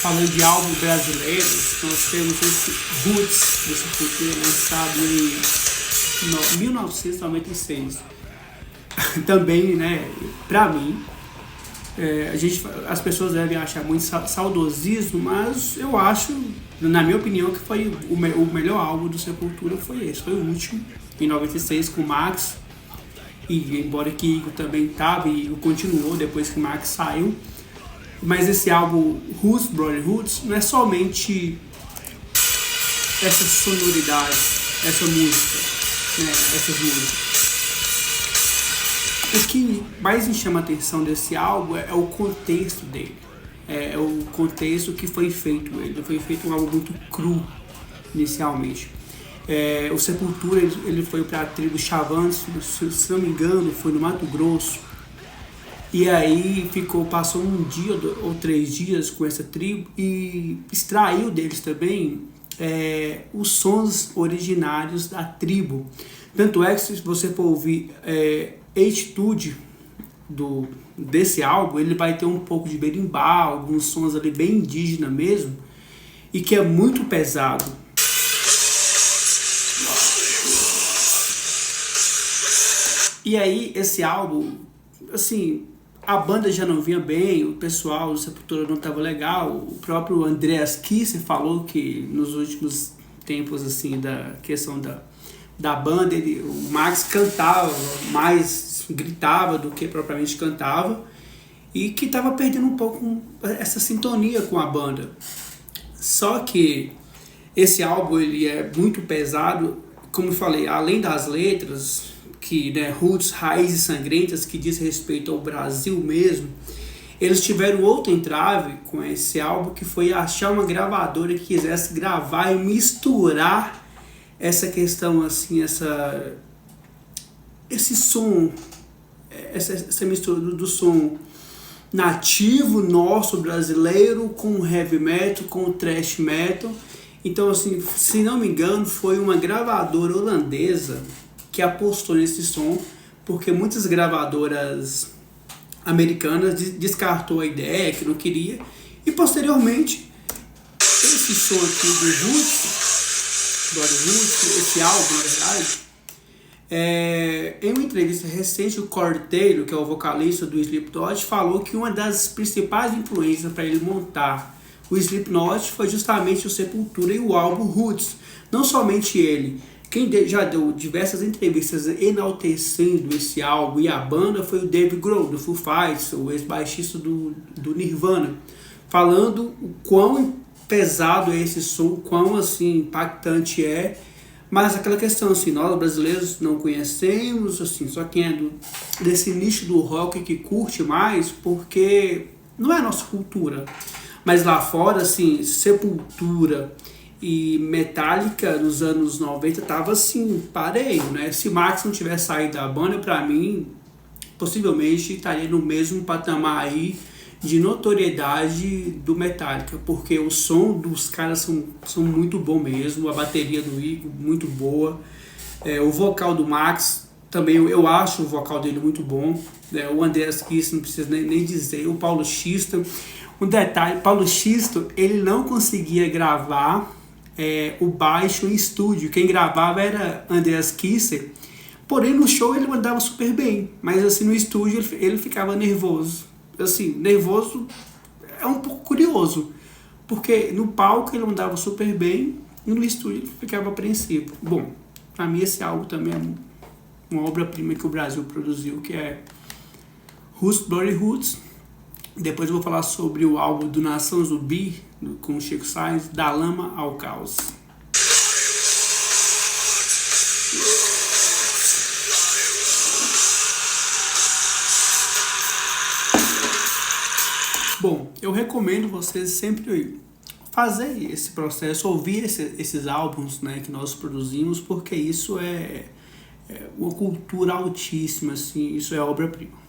falando de álbuns brasileiros, nós temos esse Roots do Sepultura, lançado em 1996. Também, né, pra mim, as pessoas devem achar muito saudosismo, mas eu acho, na minha opinião, que foi o melhor álbum do Sepultura foi esse, foi o último, em 96, com o Max. E embora que Igor também estava e Igor continuou depois que o Max saiu. Mas esse álbum Roots, Bloody Roots, não é somente essa sonoridade, essa música, né, essas músicas. O que mais me chama a atenção desse álbum é o contexto dele. É o contexto que foi feito. Ele foi feito um álbum muito cru, inicialmente. O Sepultura ele foi para a tribo Xavante, se não me engano, foi no Mato Grosso. E aí passou um dia ou 3 dias com essa tribo e extraiu deles também os sons originários da tribo. Tanto é que se você for ouvir Atitude desse álbum, ele vai ter um pouco de berimbau, alguns sons ali bem indígena mesmo, e que é muito pesado. E aí esse álbum, assim, a banda já não vinha bem, o pessoal do Sepultura não estava legal, o próprio Andreas Kisser falou que nos últimos tempos, assim, da questão da banda, o Max cantava mais, gritava do que propriamente cantava, e que estava perdendo um pouco essa sintonia com a banda. Só que esse álbum ele é muito pesado, como eu falei, além das letras, que, né, Roots, Raízes Sangrentas, que diz respeito ao Brasil mesmo, eles tiveram outro entrave com esse álbum, que foi achar uma gravadora que quisesse gravar e misturar essa questão, assim, esse som, essa mistura do som nativo nosso brasileiro com heavy metal, com thrash metal. Então, assim, se não me engano, foi uma gravadora holandesa que apostou nesse som, porque muitas gravadoras americanas descartou a ideia, que não queria, e posteriormente esse som aqui do Roots, esse álbum, na verdade, em uma entrevista recente, o Corey Taylor, que é o vocalista do Slipknot, falou que uma das principais influências para ele montar o Slipknot foi justamente o Sepultura e o álbum Roots. Não somente ele. Quem já deu diversas entrevistas enaltecendo esse álbum e a banda foi o Dave Grohl, do Foo Fighters, o ex-baixista do Nirvana, falando o quão pesado é esse som, quão assim, impactante é, mas aquela questão assim, nós brasileiros não conhecemos, assim, só quem é desse nicho do rock que curte mais, porque não é a nossa cultura. Mas lá fora, assim, Sepultura e Metallica nos anos 90 tava assim, pareio, né? Se Max não tivesse saído da banda, pra mim, possivelmente estaria no mesmo patamar aí de notoriedade do Metallica, porque o som dos caras são muito bom mesmo, a bateria do Igor muito boa, o vocal do Max também, eu acho o vocal dele muito bom, o Andreas Kisser não precisa nem dizer, o Paulo Xisto. Um detalhe, Paulo Xisto, ele não conseguia gravar o baixo em estúdio. Quem gravava era Andreas Kisser, porém no show ele mandava super bem, mas assim no estúdio ele ficava nervoso. Assim, nervoso é um pouco curioso, porque no palco ele mandava super bem e no estúdio ele ficava apreensivo. Bom, pra mim esse álbum também é uma obra-prima que o Brasil produziu, que é Roots, Bloody Roots. Depois eu vou falar sobre o álbum do Nação Zumbi, com o Chico Science, Da Lama ao Caos. Bom, eu recomendo vocês sempre fazer esse processo, ouvir esses álbuns, né, que nós produzimos, porque isso é uma cultura altíssima, assim, isso é obra-prima.